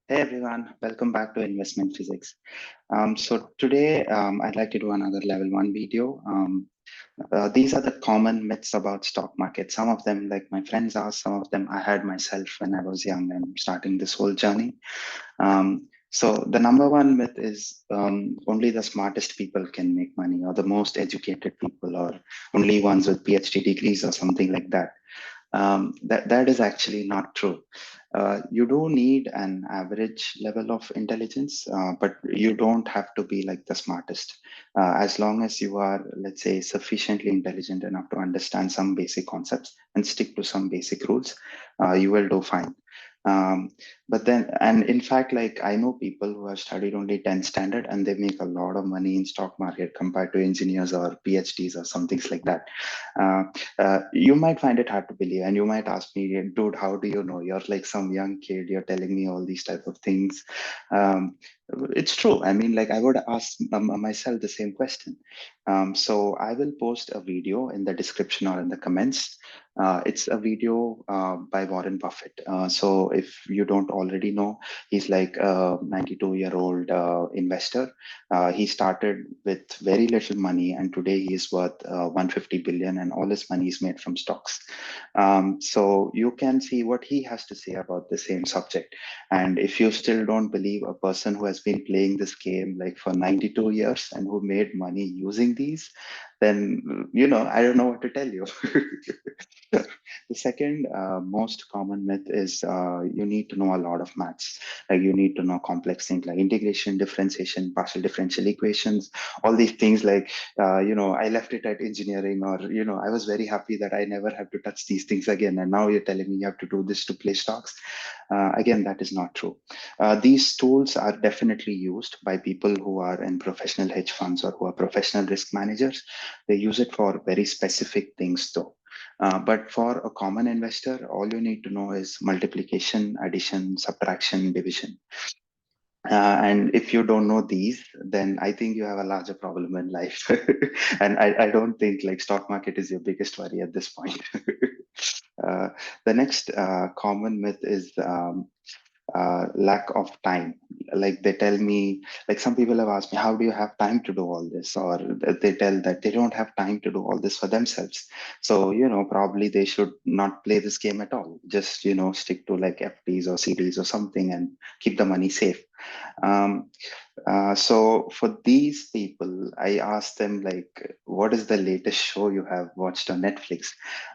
Hey everyone, welcome back to Investment Physics. So today I'd like to do another level one video. These are the common myths about stock market. Some of them, like my friends asked, some of them I had myself when I was young and starting this whole journey. So the number one myth is only the smartest people can make money, or the most educated people, or only ones with PhD degrees, or something like that. That is actually not true. You do need an average level of intelligence, but you don't have to be like the smartest. As long as you are, let's say, sufficiently intelligent enough to understand some basic concepts and stick to some basic rules, you will do fine. Um, but then, and in fact, like I know people who have studied only 10th standard and they make a lot of money in stock market compared to engineers or PhDs or some things like that. Uh, you might find it hard to believe, and you might ask me, dude, how do you know? You're like some young kid, you're telling me all these type of things. um, it's true. I mean, like I would ask myself the same question. So I will post a video in the description or in the comments. It's a video by Warren Buffett. So if you don't already know, he's like a 92-year-old investor. He started with very little money, and today he is worth 150 billion, and all his money is made from stocks. So you can see what he has to say about the same subject. And if you still don't believe a person who has been playing this game like for 92 years and who made money using these, then I don't know what to tell you. The second most common myth is you need to know a lot of maths. Like you need to know complex things like integration, differentiation, partial differential equations, all these things. Like I left it at engineering, or I was very happy that I never have to touch these things again. And now you're telling me you have to do this to play stocks. Again, that is not true. These tools are definitely used by people who are in professional hedge funds or who are professional risk managers. They use it for very specific things, though. But for a common investor, all you need to know is multiplication, addition, subtraction, division. And if you don't know these, then I think you have a larger problem in life. And I don't think like stock market is your biggest worry at this point. uh, the next common myth is lack of time. Like they tell me, like some people have asked me, how do you have time to do all this? Or they tell that they don't have time to do all this for themselves. So, probably they should not play this game at all. Just, stick to like FDs or CDs or something and keep the money safe. Um, so for these people, I asked them like, what is the latest show you have watched on Netflix?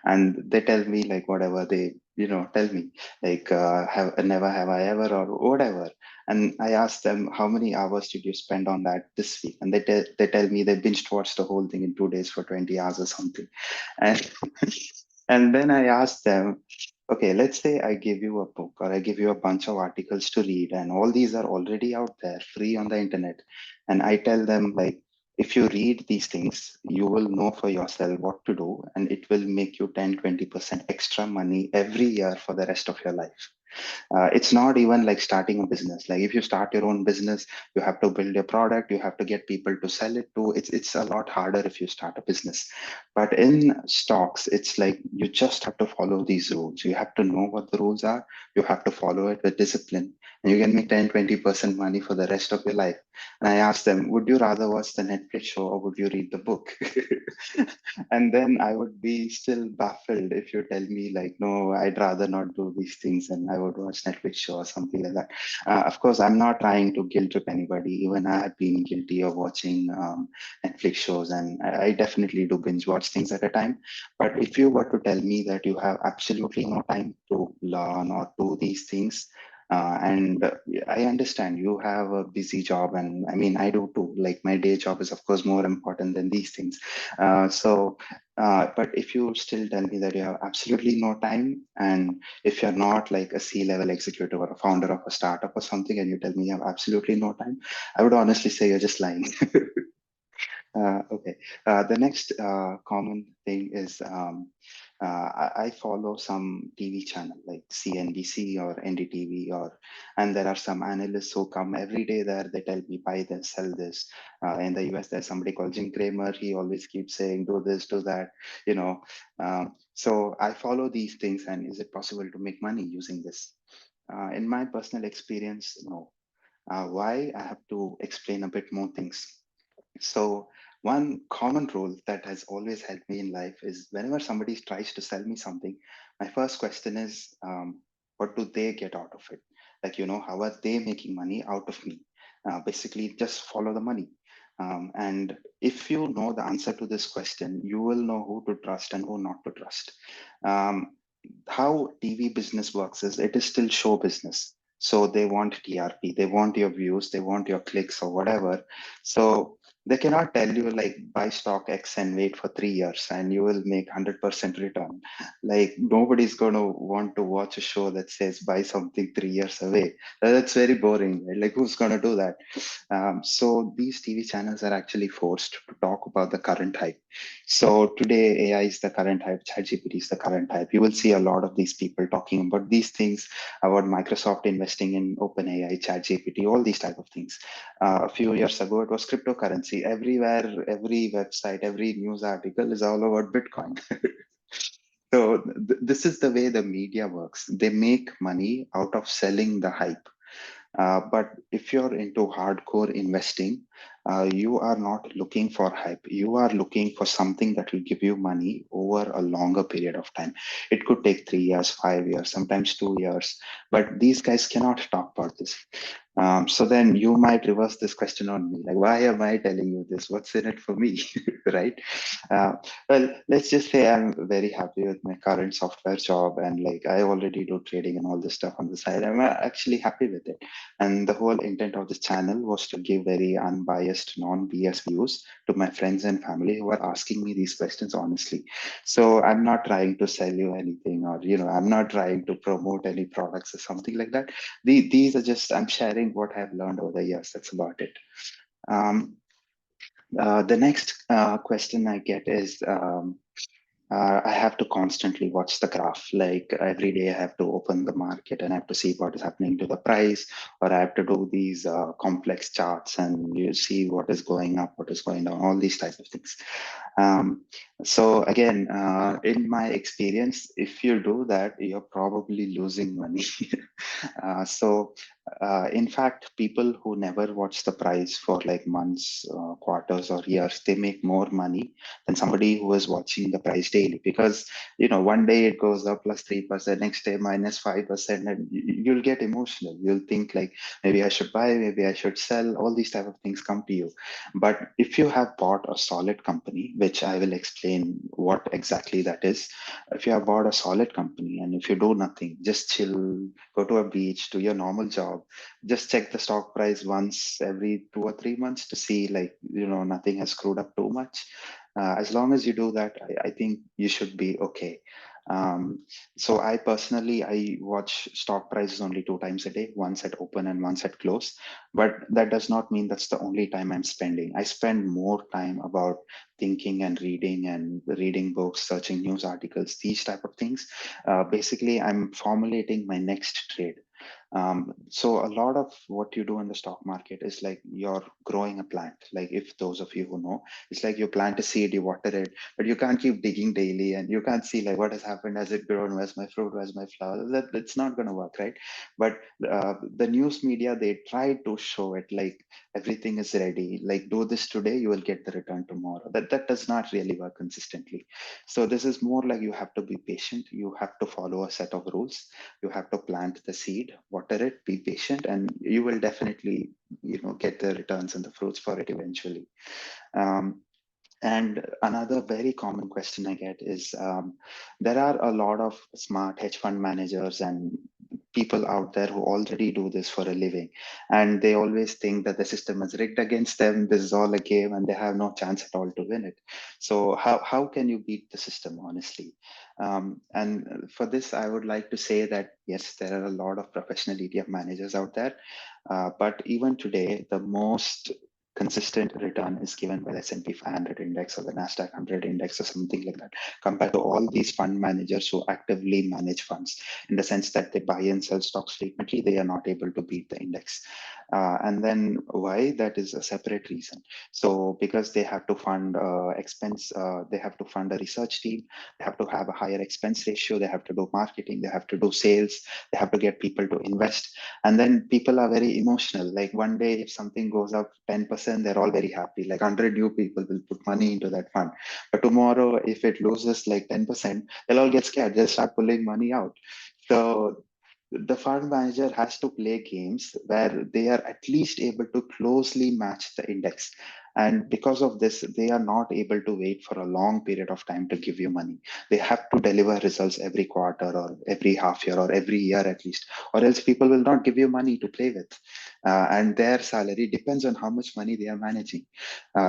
And they tell me like whatever they, tell me, like have never have I ever or whatever. And I asked them, how many hours did you spend on that this week? And they tell me they binged watched the whole thing in 2 days for 20 hours or something. And and then I asked them, okay, let's say I give you a book or I give you a bunch of articles to read, and all these are already out there free on the internet. And I tell them, like, if you read these things, you will know for yourself what to do, and it will make you 10-20% extra money every year for the rest of your life. It's not even like starting a business. Like if you start your own business, you have to build your product, you have to get people to sell it to. It's a lot harder if you start a business. But in stocks, it's like you just have to follow these rules. You have to know what the rules are. You have to follow it with discipline, and you can make 10-20% money for the rest of your life. And I asked them, would you rather watch the Netflix show or would you read the book? And then I would be still baffled if you tell me like, no, I'd rather not do these things and I would watch Netflix show or something like that. Of course, I'm not trying to guilt trip anybody. Even I have been guilty of watching Netflix shows, and I definitely do binge watch things at a time. But if you were to tell me that you have absolutely no time to learn or do these things, and I understand you have a busy job, and I mean, I do too. Like my day job is, of course, more important than these things. But if you still tell me that you have absolutely no time, and if you're not like a C-level executive or a founder of a startup or something, and you tell me you have absolutely no time, I would honestly say you're just lying. Okay. The next common thing is I follow some TV channel like CNBC or NDTV, and there are some analysts who come every day there. They tell me buy this, sell this. In the US, there's somebody called Jim Cramer. He always keeps saying do this, do that. You know. So I follow these things, and is it possible to make money using this? In my personal experience, no. Why? I have to explain a bit more things. So, one common rule that has always helped me in life is whenever somebody tries to sell me something, my first question is, what do they get out of it? Like, how are they making money out of me? Basically, just follow the money. And if you know the answer to this question, you will know who to trust and who not to trust. Um, how TV business works is it is still show business. So they want TRP, they want your views, they want your clicks or whatever. So they cannot tell you like buy stock X and wait for 3 years and you will make 100% return. Like nobody's going to want to watch a show that says buy something 3 years away. That's very boring. Right? Like who's going to do that? So these TV channels are actually forced to talk about the current hype. So today AI is the current hype, ChatGPT is the current hype. You will see a lot of these people talking about these things, about Microsoft investing in OpenAI, ChatGPT, all these type of things. A few years ago, it was cryptocurrency. Everywhere, every website, every news article is all about Bitcoin. So this is the way the media works. They make money out of selling the hype. But if you're into hardcore investing, you are not looking for hype. You are looking for something that will give you money over a longer period of time. It could take 3 years, 5 years, sometimes 2 years. But these guys cannot talk about this. So then you might reverse this question on me, like, why am I telling you this? What's in it for me, right? Uh, well, let's just say I'm very happy with my current software job, and like I already do trading and all this stuff on the side. I'm actually happy with it. And the whole intent of this channel was to give very unbiased, non-BS views to my friends and family who are asking me these questions honestly. So I'm not trying to sell you anything, or I'm not trying to promote any products or something like that. These are just I'm sharing what I've learned over the years. That's about it. Um, the next question I get is I have to constantly watch the graph. Like every day, I have to open the market and I have to see what is happening to the price, or I have to do these complex charts and you see what is going up, what is going down, all these types of things. Um, so again, in my experience, if you do that, you're probably losing money. In fact, people who never watch the price for like months, quarters, or years, they make more money than somebody who is watching the price daily. Because one day it goes up plus 3%, next day minus 5%, and you'll get emotional. You'll think like maybe I should buy, maybe I should sell. All these type of things come to you. But if you have bought a solid company, which I will explain what exactly that is, if you have bought a solid company and if you do nothing, just chill, go to a beach, do your normal job, just check the stock price once every 2 or 3 months to see like, nothing has screwed up too much. As long as you do that, I think you should be okay. So I personally, I watch stock prices only 2 times a day, once at open and once at close. But that does not mean that's the only time I'm spending. I spend more time about thinking and reading books, searching news articles, these type of things. Basically, I'm formulating my next trade. So a lot of what you do in the stock market is like you're growing a plant. Like if those of you who know, it's like you plant a seed, you water it, but you can't keep digging daily and you can't see like what has happened, has it grown, where's my fruit, where's my flower. That's not going to work, right? But the news media, they try to show it like everything is ready. Like do this today, you will get the return tomorrow. That does not really work consistently. So this is more like you have to be patient. You have to follow a set of rules. You have to plant the seed, water it, be patient, and you will definitely get the returns and the fruits for it eventually. um, and another very common question I get is there are a lot of smart hedge fund managers and people out there who already do this for a living. And they always think that the system is rigged against them. This is all a game and they have no chance at all to win it. So, how can you beat the system, honestly? And for this, I would like to say that yes, there are a lot of professional ETF managers out there. But even today, the most consistent return is given by the S&P 500 index or the Nasdaq 100 index or something like that, compared to all these fund managers who actively manage funds in the sense that they buy and sell stocks frequently. They are not able to beat the index. And then why, that is a separate reason. So because they have to fund expense, they have to fund a research team, they have to have a higher expense ratio, they have to do marketing, they have to do sales, they have to get people to invest. And then people are very emotional. Like one day, if something goes up 10%, they're all very happy. Like 100 new people will put money into that fund. But tomorrow, if it loses like 10%, they'll all get scared. They'll start pulling money out. So the fund manager has to play games where they are at least able to closely match the index. And because of this, they are not able to wait for a long period of time to give you money. They have to deliver results every quarter or every half year or every year at least, or else people will not give you money to play with. And their salary depends on how much money they are managing.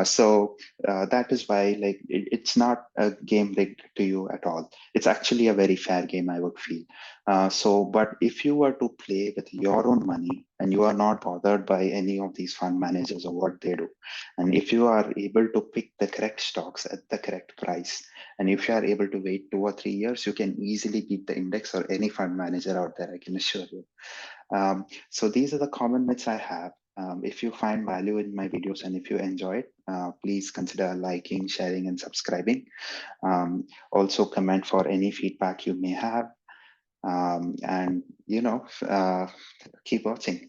So that is why, like, it's not a game rigged to you at all. It's actually a very fair game, I would feel. But if you were to play with your own money and you are not bothered by any of these fund managers or what they do, and if you are able to pick the correct stocks at the correct price, and if you are able to wait 2 or 3 years, you can easily beat the index or any fund manager out there, I can assure you. So these are the common myths I have. If you find value in my videos and if you enjoy it, please consider liking, sharing, and subscribing. Also, comment for any feedback you may have. And keep watching.